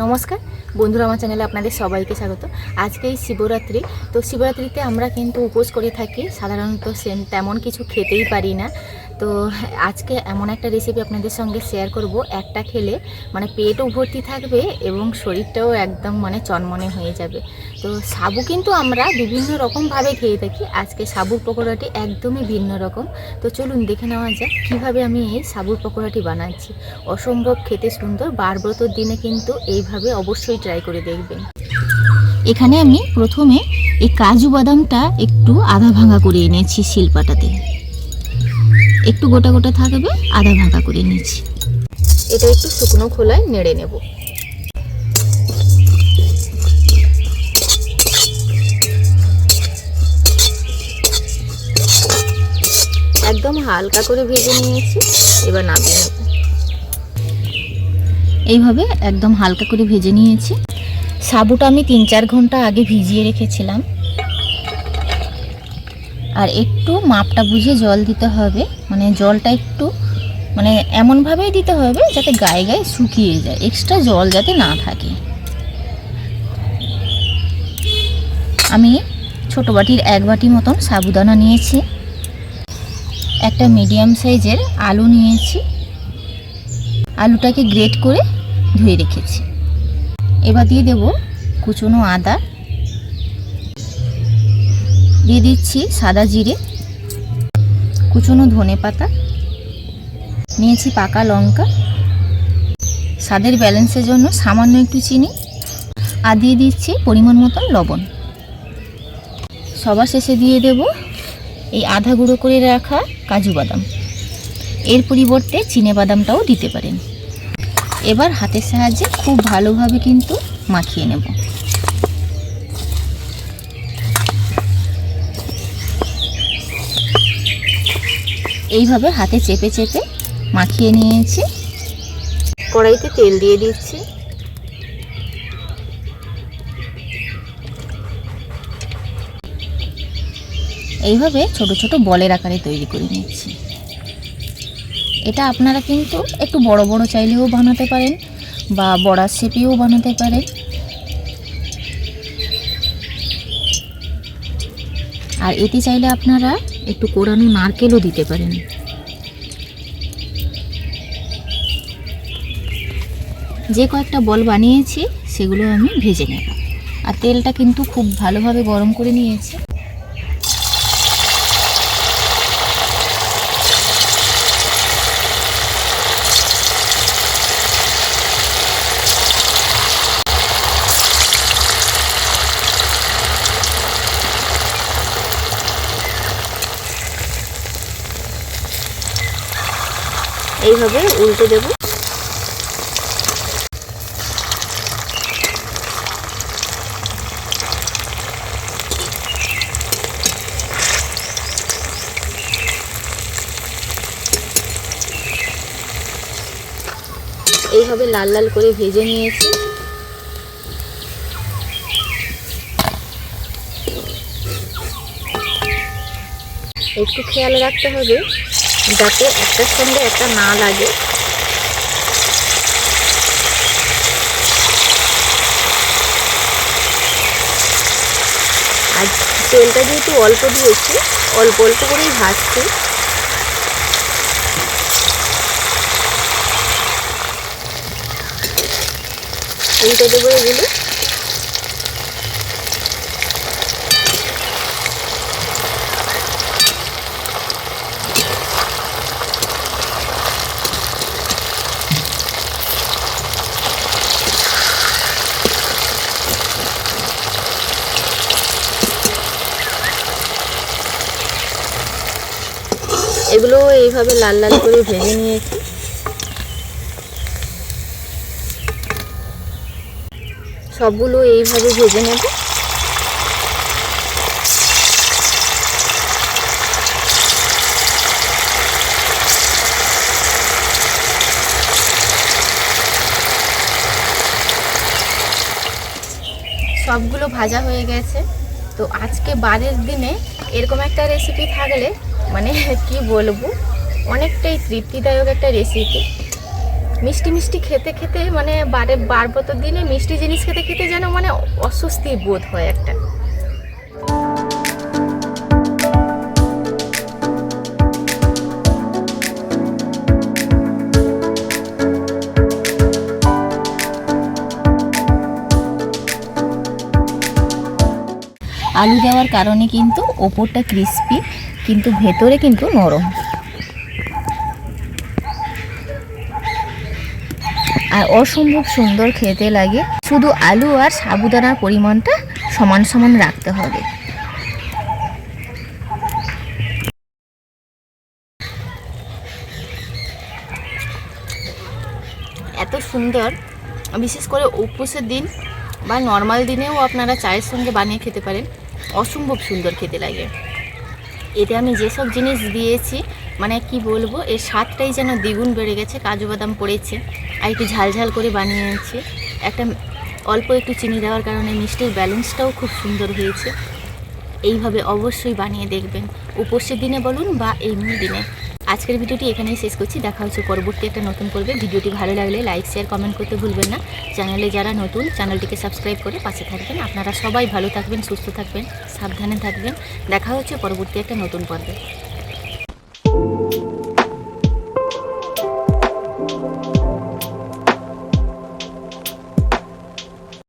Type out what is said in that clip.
নমস্কার বন্ধুরা, আমার চ্যানেলে আপনাদের সবাইকে স্বাগত। আজকে শিবরাত্রি, তো শিবরাত্রিতে আমরা কিন্তু উপোস করে থাকি। সাধারণত তেমন কিছু খেতেই পারি না। তো আজকে এমন একটা রেসিপি আপনাদের সঙ্গে শেয়ার করব, একটা খেলে মানে পেটও ভর্তি থাকবে এবং শরীরটাও একদম মানে চনমনে হয়ে যাবে। তো সাবু কিন্তু আমরা বিভিন্ন রকমভাবে খেয়ে থাকি, আজকে সাবুর পকোড়াটি একদমই ভিন্ন রকম। তো চলুন দেখে নেওয়া যাক কীভাবে আমি এই সাবুর পকোড়াটি বানাচ্ছি। অসম্ভব খেতে সুন্দর, বারব্রতর দিনে কিন্তু এইভাবে অবশ্যই ট্রাই করে দেখবেন। এখানে আমি প্রথমে এই কাজু বাদামটা একটু আধা ভাঙা করে এনেছি শিলপাটাতে, একটু গোটা গোটা থাকবে, আধা ভাঙা করে নিয়েছি। এটা একটু শুকনো খোলায় নেড়ে নেব। একদম হালকা করে ভেজে নিয়েছি, এবার নামিয়ে নেব। এইভাবে একদম হালকা করে ভেজে নিয়েছি। সাবুটা আমি 3-4 ঘন্টা আগে ভিজিয়ে রেখেছিলাম, আর একটু মাপটা বুঝে জল দিতে হবে। মানে জলটা একটু মানে এমনভাবেই দিতে হবে যাতে গায়ে গায়ে শুকিয়ে যায়, এক্সট্রা জল যাতে না থাকে। আমি ছোট বাটির 1 বাটি মতন সাবুদানা নিয়েছি, একটা মিডিয়াম সাইজের আলু নিয়েছি, আলুটাকে গ্রেট করে ধুয়ে রেখেছি। এবার দিয়ে দেব কুচনো আদা, দিয়ে দিচ্ছি সাদা জিরে, কুচনো ধনে পাতা, নিয়েছি পাকা লঙ্কা, স্বাদের ব্যালেন্সের জন্য সামান্য একটু চিনি, আর দিয়ে দিচ্ছি পরিমাণ মতন লবণ। সবার শেষে দিয়ে দেব এই আধা গুঁড়ো করে রাখা কাজু বাদাম, এর পরিবর্তে চিনে বাদামটাও দিতে পারেন। এবার হাতের সাহায্যে খুব ভালোভাবে কিন্তু মাখিয়ে নেব। এইভাবে হাতে চেপে চেপে মাখিয়ে নিয়েছি। কড়াইতে তেল দিয়ে দিচ্ছি। এইভাবে ছোট ছোট বলের আকারে তৈরি করে নিচ্ছি। এটা আপনারা কিন্তু একটু বড় বড় চাইলেও বানাতে পারেন বা বড়ার শেপেও বানাতে পারেন। আর এতে চাইলে আপনারা একটু কোরানো নারকেলও দিতে পারেন। যে কয়েকটা বল বানিয়েছি সেগুলো আমি ভেজে নেব। আর তেলটা কিন্তু খুব ভালোভাবে গরম করে নিয়েছি। এইভাবে উল্টে দেব। এইভাবে লাল লাল করে ভেজে নিয়েছি। একটু খেয়াল রাখতে হবে যাতে একটার সঙ্গে একটা না লাগে। আর তেলটা যেহেতু অল্প দিয়েছি, অল্প অল্প করেই ভাজছি। উল্টে দেবো এগুলো। এগুলো এইভাবে লাল লাল করে ভেজে নিয়েছি। সবগুলো এইভাবে ভেজে নেব। সবগুলো ভাজা হয়ে গেছে। তো আজকে বারের দিনে এরকম একটা রেসিপি থাকলে মানে কি বলবো, অনেকটাই তৃপ্তিদায়ক একটা রেসিপি। মিষ্টি মিষ্টি খেতে খেতে মানে বারবত দিনে মিষ্টি জিনিস খেতে খেতে যেন মানে অস্বস্তি বোধ হয় একটা। আলু দেওয়ার কারণে কিন্তু ওপরটা ক্রিস্পি, কিন্তু ভেতরে কিন্তু নরম। আর অসম্ভব সুন্দর খেতে লাগে। শুধু আলু আর সাবুদানার পরিমাণটা সমান সমান রাখতে হবে। এত সুন্দর, বিশেষ করে উপোসের দিন বা নর্মাল দিনেও আপনারা চায়ের সঙ্গে বানিয়ে খেতে পারেন। অসম্ভব সুন্দর খেতে লাগে। এতে আমি যেসব জিনিস দিয়েছি মানে কি বলবো, এর স্বাদটাই যেন দ্বিগুণ বেড়ে গেছে। কাজু বাদাম পড়েছে আর একটু ঝালঝাল করে বানিয়েছি। একটা অল্প একটু চিনি দেওয়ার কারণে মিষ্টির ব্যালেন্সটাও খুব সুন্দর হয়েছে। এইভাবে অবশ্যই বানিয়ে দেখবেন, উপোসের দিনে বলুন বা এমনি দিনে। আজকের ভিডিওটি এখানেই শেষ করছি। দেখা হচ্ছে পরবর্তী একটা নতুন পর্বে। ভিডিওটি ভালো লাগলে লাইক শেয়ার কমেন্ট করতে ভুলবেন না। চ্যানেলে যারা নতুন, চ্যানেলটিকে সাবস্ক্রাইব করে পাশে থাকবেন। আপনারা সবাই ভালো থাকবেন, সুস্থ থাকবেন, সাবধানে থাকবেন। দেখা হচ্ছে পরবর্তী একটা নতুন পর্বে।